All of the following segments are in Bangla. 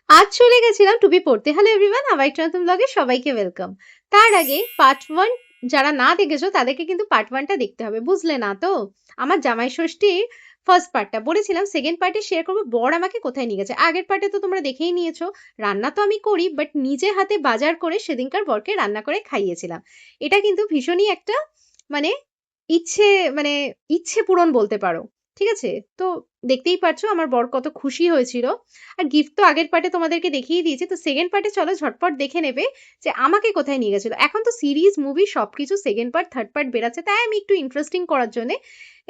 আজ চলে গেছিলাম টুপি পড়তে। হ্যালো এভরিওয়ান, আমার একটা নতুন ব্লগে সবাইকে ওয়েলকাম। তার আগে পার্ট 1 যারা না দেখেছো তাদেরকে কিন্তু পার্ট 1 টা দেখতে হবে। বুঝলে না তো? আমার জামাই ষষ্ঠীর ফার্স্ট পার্টটা বলেছিলাম সেকেন্ড পার্টে শেয়ার করব বর আমাকে কোথায় নিয়ে গেছে। আগের পার্টে তো তোমরা দেখেই নিয়েছো। রান্না তো আমি করি বাট নিজে হাতে বাজার করে সেদিনকার বরকে রান্না করে খাইয়েছিলাম। এটা কিন্তু ভীষণই একটা মানে ইচ্ছে মানে ইচ্ছে পূরণ বলতে পারো। ঠিক আছে? তো দেখতেই পারছো আমার বর কত খুশি হয়েছিল। আর গিফট তো আগের পার্টে তোমাদেরকে দেখিয়ে দিয়েছি। তো সেকেন্ড পার্টে চলো ঝটপট দেখে নেবে যে আমাকে কোথায় নিয়ে গেছিল। এখন তো সিরিজ, মুভি সবকিছু সেকেন্ড পার্ট, থার্ড পার্ট বেরাচ্ছে। তাই আমি একটু ইন্টারেস্টিং করার জন্য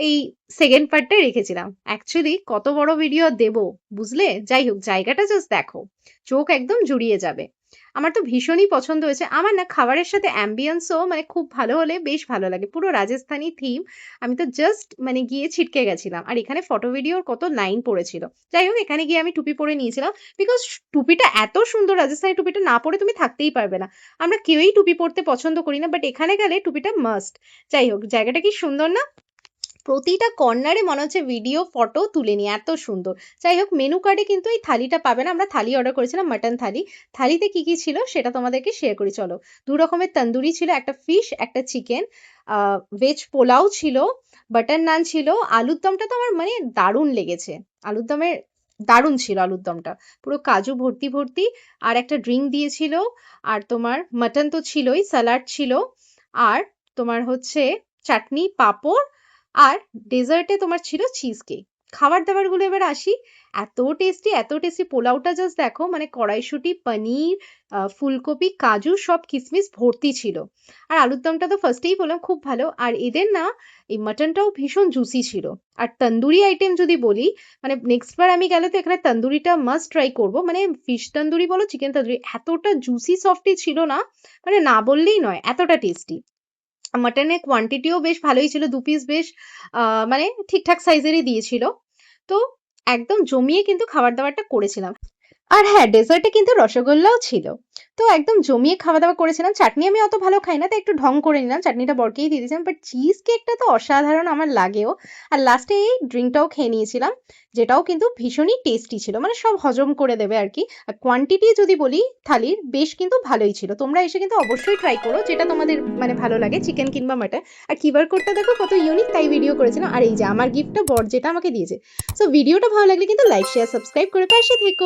এই সেকেন্ড পার্টটাই রেখেছিলাম। অ্যাকচুয়ালি কত বড় ভিডিও দেব বুঝলে? যাই হোক জায়গাটা জাস্ট দেখো। চোখ একদম জুড়িয়ে যাবে। আমার তো ভীষণই পছন্দ হয়েছে। আমার না খাবারের সাথে অ্যাম্বিয়েন্সও খুব ভালো হলে বেশ ভালো লাগে। পুরো রাজস্থানী থিম। আমি তো জাস্ট গিয়ে ছিটকে গেছিলাম। আর এখানে ফটো ভিডিওর কত লাইন পড়েছিল। যাই হোক এখানে গিয়ে আমি টুপি পরে নিয়েছিলাম। বিকজ টুপিটা এত সুন্দর রাজস্থানী টুপিটা না পরে তুমি থাকতেই পারবে না। আমরা কেউই টুপি পরতে পছন্দ করি না বাট এখানে গেলে টুপিটা মাস্ট। যাই হোক জায়গাটা কি সুন্দর না? প্রতিটা কর্নারে মনে হচ্ছে ভিডিও ফটো তুলে নিই এত সুন্দর। যাই হোক মেনু কার্ডে কিন্তু এই থালিটা পাবে না। আমরা থালি অর্ডার করেছিলাম মাটন থালি। থালিতে কি কি ছিল সেটা তোমাদেরকে শেয়ার করি চলো। দু রকমের তন্দুরি ছিল, একটা ফিশ একটা চিকেন, ভেজ পোলাও ছিল, বাটার নান ছিল। আলুর দমটা তো আমার দারুণ লেগেছে। আলুর দমের দারুণ ছিল আলুর দমটা। পুরো কাজু ভর্তি ভর্তি। আর একটা ড্রিঙ্ক দিয়েছিল। আর তোমার মাটন তো ছিলই, স্যালাড ছিল। আর তোমার হচ্ছে চাটনি, পাঁপড়। আর ডেজার্টে তোমার ছিল চিজ কেক। খাবার দাবারগুলো এবার আসি। এত টেস্টি পোলাওটা জাস্ট দেখো, কড়াইশুঁটি, পনির, ফুলকপি, কাজু সব কিসমিস ভর্তি ছিল। আর আলুর দমটা তো ফার্স্টেই বললাম খুব ভালো। আর এদের না এই মাটনটাও ভীষণ জুসি ছিল। আর তন্দুরি আইটেম যদি বলি, নেক্সট বার আমি গেলে তো এখানে তন্দুরিটা মাস্ট ট্রাই করবো। ফিশ তন্দুরি বলো চিকেন তন্দুরি এতটা জুসি সফটি ছিল না, না বললেই নয় এতটা টেস্টি। মাটনের কোয়ান্টিটিও বেশ ভালোই ছিল, 2 পিস বেশ ঠিকঠাক সাইজেরই দিয়েছিল। তো একদম জমিয়ে কিন্তু খাবার দাবারটা করেছিলাম। আর হ্যাঁ ডেজার্টে কিন্তু রসগোল্লাও ছিল। তো একদম জমিয়ে খাওয়া দাওয়া করেছিলাম। চাটনি আমি অত ভালো খাই না তাই একটু ঢং করে নিলাম, চাটনিটা বরকেই দিয়ে দিয়েছিলাম। বাট চিজ কেকটা তো অসাধারণ আমার লাগেও। আর লাস্টে এই ড্রিঙ্কটাও খেয়ে নিয়েছিলাম, যেটাও কিন্তু ভীষণই টেস্টি ছিল, সব হজম করে দেবে আর কি। আর কোয়ান্টিটি যদি বলি থালির বেশ কিন্তু ভালোই ছিল। তোমরা এসে কিন্তু অবশ্যই ট্রাই করো যেটা তোমাদের ভালো লাগে, চিকেন কিংবা মাটন। আর কিউআর কোডটা দেখো কত ইউনিক, তাই ভিডিও করেছিলাম। আর এই যে আমার গিফটটা বর যেটা আমাকে দিয়েছে। সো ভিডিওটা ভালো লাগলে কিন্তু লাইক শেয়ার সাবস্ক্রাইব করে পাশে থেকো।